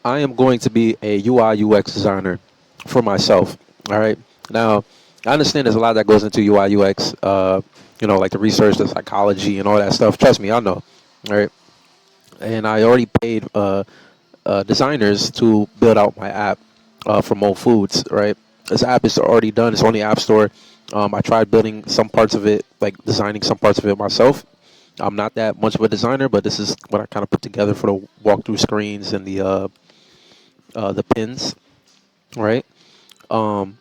I am going to be a UI UX designer for myself. All right. Now, I understand there's a lot that goes into UI UX. Like the research, the psychology, and all that stuff. Trust me, I know. All right. And I already paid designers to build out my app for Mo Foods. Right. This app is already done. It's on the App Store. I tried building some parts of it, like designing some parts of it myself. I'm not that much of a designer, but this is what I kind of put together for the walkthrough screens and the pins, right? Um,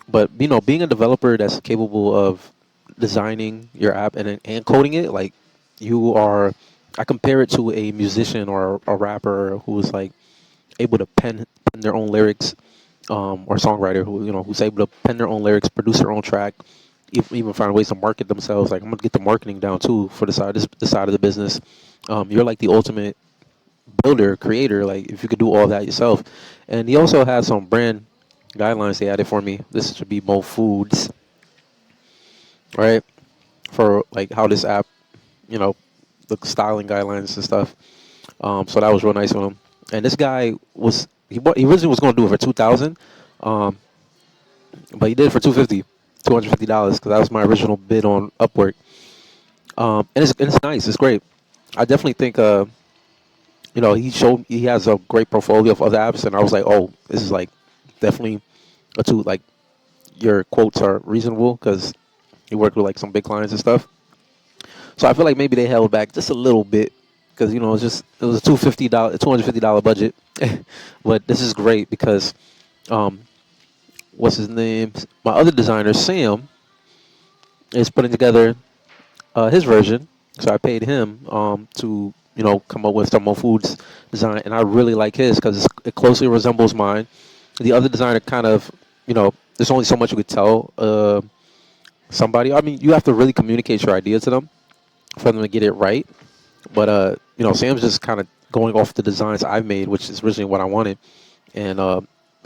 but being a developer that's capable of designing your app and coding it, like you are, I compare it to a musician or a rapper who's like able to pen their own lyrics, or songwriter who's able to pen their own lyrics, produce their own track, even find ways to market themselves. Like I'm gonna get the marketing down too for the side of the business. You're like the ultimate builder, creator. Like if you could do all that yourself, and he also has some brand guidelines they added for me. This should be Mo Foods, right? For like how this app, you know, the styling guidelines and stuff. So that was real nice of him. And this guy was he originally was going to do it for 2,000, um, but he did it for $250 because that was my original bid on Upwork. And it's nice. It's great. I definitely think he has a great portfolio of other apps, and I was like, oh, this is like definitely a two like your quotes are reasonable because you work with like some big clients and stuff. So I feel like maybe they held back just a little bit because it was a $250 budget, but this is great because um, what's his name? My other designer Sam is putting together his version, so I paid him to come up with some more foods design, and I really like his because it closely resembles mine. The other designer kind of there's only so much you could tell somebody. I mean, you have to really communicate your idea to them for them to get it right. But Sam's just kind of going off the designs I've made, which is originally what I wanted, and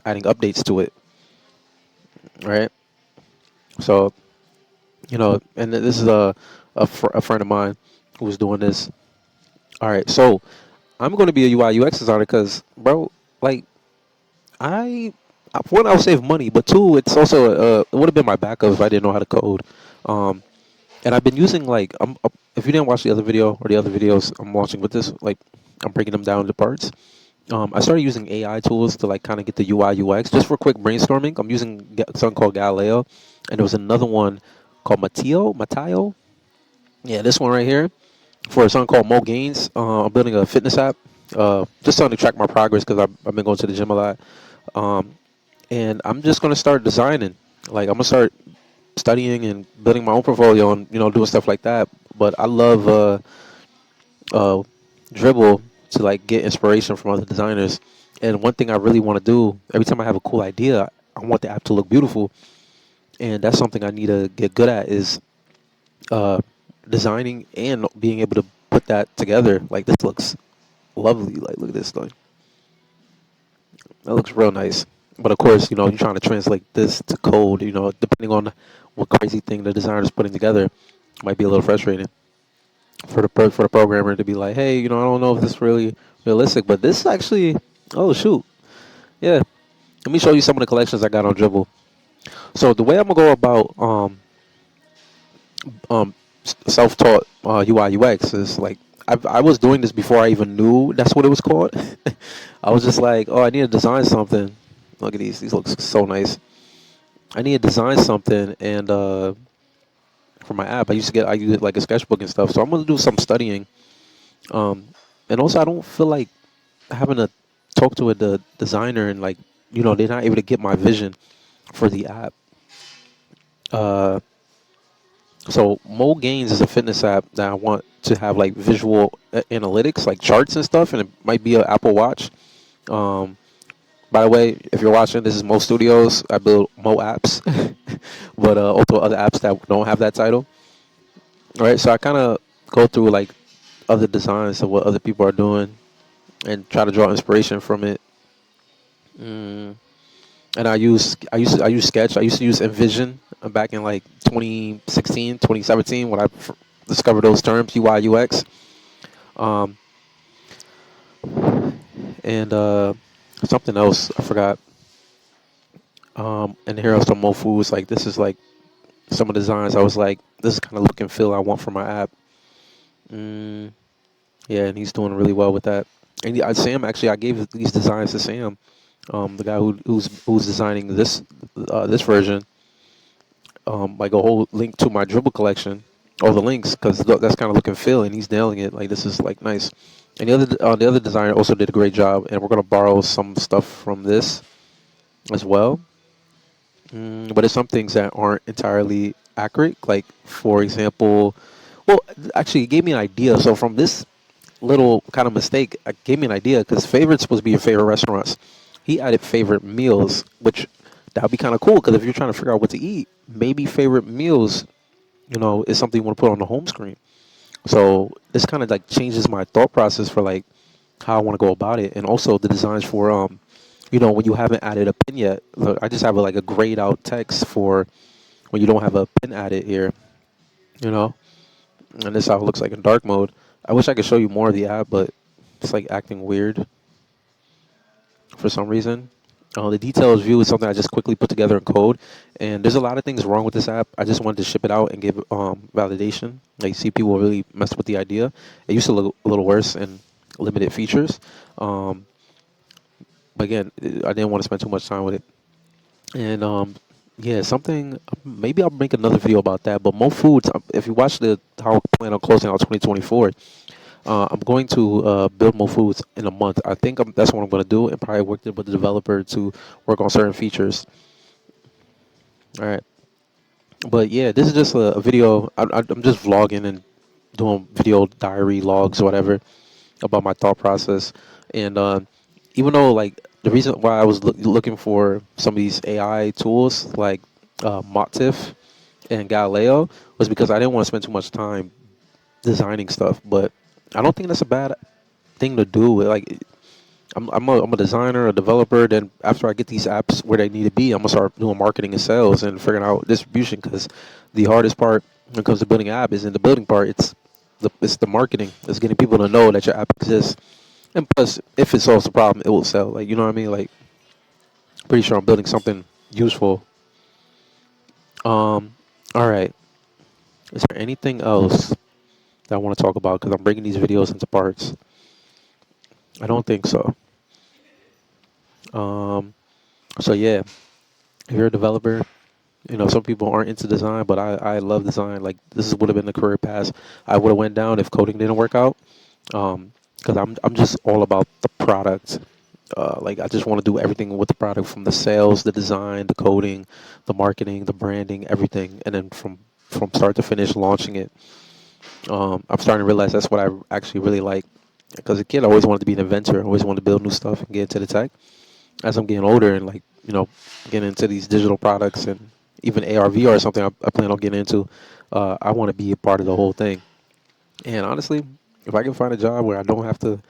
adding updates to it, right? So and this is a friend of mine who was doing this. All right, so I'm going to be a UI UX designer because, bro, like I, for one, I'll save money, but two, it's also it would have been my backup if I didn't know how to code. Um, and I've been using like if you didn't watch the other video or the other videos I'm watching with this, like I'm breaking them down into parts. I started using AI tools to like kind of get the UI UX just for quick brainstorming. I'm using something called Galileo, and there was another one called Matio. Yeah, this one right here for a son called Mo Gaines. I'm building a fitness app, just trying to track my progress because I've been going to the gym a lot. Um, and I'm just gonna start designing. Like I'm gonna start studying and building my own portfolio and doing stuff like that. But I love uh, Dribble to like get inspiration from other designers. And one thing I really want to do every time I have a cool idea, I want the app to look beautiful, and that's something I need to get good at is uh, designing and being able to put that together. Like this looks lovely. Like look at this thing. That looks real nice. But of course, you're trying to translate this to code. Depending on what crazy thing the designer's putting together, might be a little frustrating for for the programmer to be like, hey, I don't know if this is really realistic, but this actually, oh shoot, yeah. Let me show you some of the collections I got on Dribble. So the way I'm gonna go about um, self-taught UI UX is like I was doing this before I even knew that's what it was called. I was just like, oh, I need to design something. Look at these. These look so nice. I need to design something, and for my app, I use like a sketchbook and stuff. So I'm gonna do some studying. Um, and also, I don't feel like having to talk to the designer and like they're not able to get my vision for the app. Uh, So Mo Gains is a fitness app that I want to have like visual analytics, like charts and stuff, and it might be an Apple Watch. Um, by the way, if you're watching, this is Mo Studios. I build Mo apps, but also other apps that don't have that title. All right, so I kind of go through like other designs of what other people are doing and try to draw inspiration from it. Mm. And I use Sketch. I used to use Envision back in like 2016, 2017 when I discovered those terms UI UX. Um, and Something else I forgot. And here are some more foods. Like this is like some of the designs. I was like, this is kind of look and feel I want for my app. Mm, yeah, and he's doing really well with that. And Sam, actually, I gave these designs to Sam, the guy who's designing this version. Like a whole link to my dribble collection, all the links, because that's kind of look and feel, and he's nailing it. Like this is like nice. And the other designer also did a great job, and we're gonna borrow some stuff from this as well. But there's some things that aren't entirely accurate. Like for example, well, actually, it gave me an idea. So from this little kind of mistake, it gave me an idea because favorites supposed to be your favorite restaurants. He added favorite meals, which that would be kind of cool because if you're trying to figure out what to eat, maybe favorite meals, is something you want to put on the home screen. So this kind of like changes my thought process for like how I want to go about it, and also the designs for when you haven't added a pin yet. Look, I just have like a grayed out text for when you don't have a pin added here, you know, and this is how it looks like in dark mode. I wish I could show you more of the app, but it's like acting weird for some reason. The details view is something I just quickly put together in code, and there's a lot of things wrong with this app. I just wanted to ship it out and give validation. Like, see, people really messed with the idea. It used to look a little worse and limited features. Um, but again, I didn't want to spend too much time with it. And yeah, something maybe I'll make another video about that. But Mo Foods, if you watch the how I plan on closing out 2024, I'm going to build Mo Foods in a month. I think that's what I'm going to do, and probably work with the developer to work on certain features. All right, but yeah, this is just a video. I'm just vlogging and doing video diary logs or whatever about my thought process. And even though like the reason why I was looking for some of these AI tools like Motif and Galileo was because I didn't want to spend too much time designing stuff. But I don't think that's a bad thing to do. Like I'm a designer, a developer. Then after I get these apps where they need to be, I'm gonna start doing marketing and sales and figuring out distribution. Because the hardest part when it comes to building an app is in the building part. It's the marketing. It's getting people to know that your app exists. And plus, if it solves the problem, it will sell. Like, you know what I mean? Like, pretty sure I'm building something useful. All right. Is there anything else that I want to talk about? Because I'm breaking these videos into parts. I don't think so. Um, so yeah, if you're a developer, some people aren't into design, but I love design. Like, this would have been the career path I would have went down if coding didn't work out. Because I'm just all about the product. Like, I just want to do everything with the product, from the sales, the design, the coding, the marketing, the branding, everything, and then from start to finish, launching it. I'm starting to realize that's what I actually really like. Because a kid, I always wanted to be an inventor. I always wanted to build new stuff and get into the tech. As I'm getting older and like getting into these digital products and even AR VR is something I plan on getting into. I want to be a part of the whole thing. And honestly, if I can find a job where I don't have to,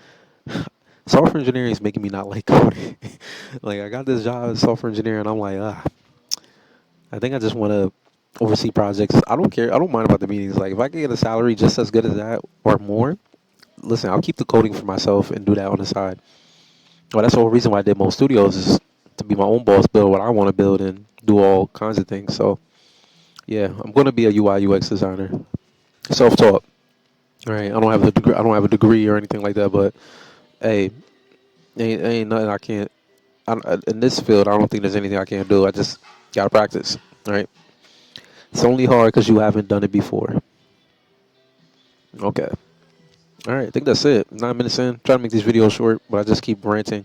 software engineering is making me not like coding. Like, I got this job as software engineer, and I'm like, I think I just want to oversee projects. I don't care. I don't mind about the meetings. Like, if I can get a salary just as good as that or more, listen, I'll keep the coding for myself and do that on the side. Well, that's the whole reason why I did most studios is to be my own boss, build what I want to build, and do all kinds of things. So, yeah, I'm going to be a UI UX designer, self-taught. All right, I don't have a degree. I don't have a degree or anything like that. But hey, ain't nothing I can't. In this field, I don't think there's anything I can't do. I just gotta practice. All right, it's only hard because you haven't done it before. Okay. All right, I think that's it. 9 minutes in. Trying to make these videos short, but I just keep ranting.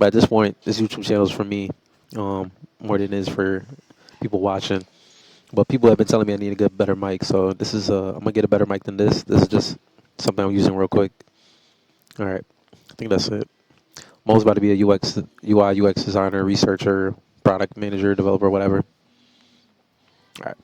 But at this point, this YouTube channel is for me, more than it is for people watching. But people have been telling me I need to get a better mic, so this is I'm gonna get a better mic than this. This is just something I'm using real quick. All right, I think that's it. Mo's about to be a UI UX designer, researcher, product manager, developer, whatever. All right.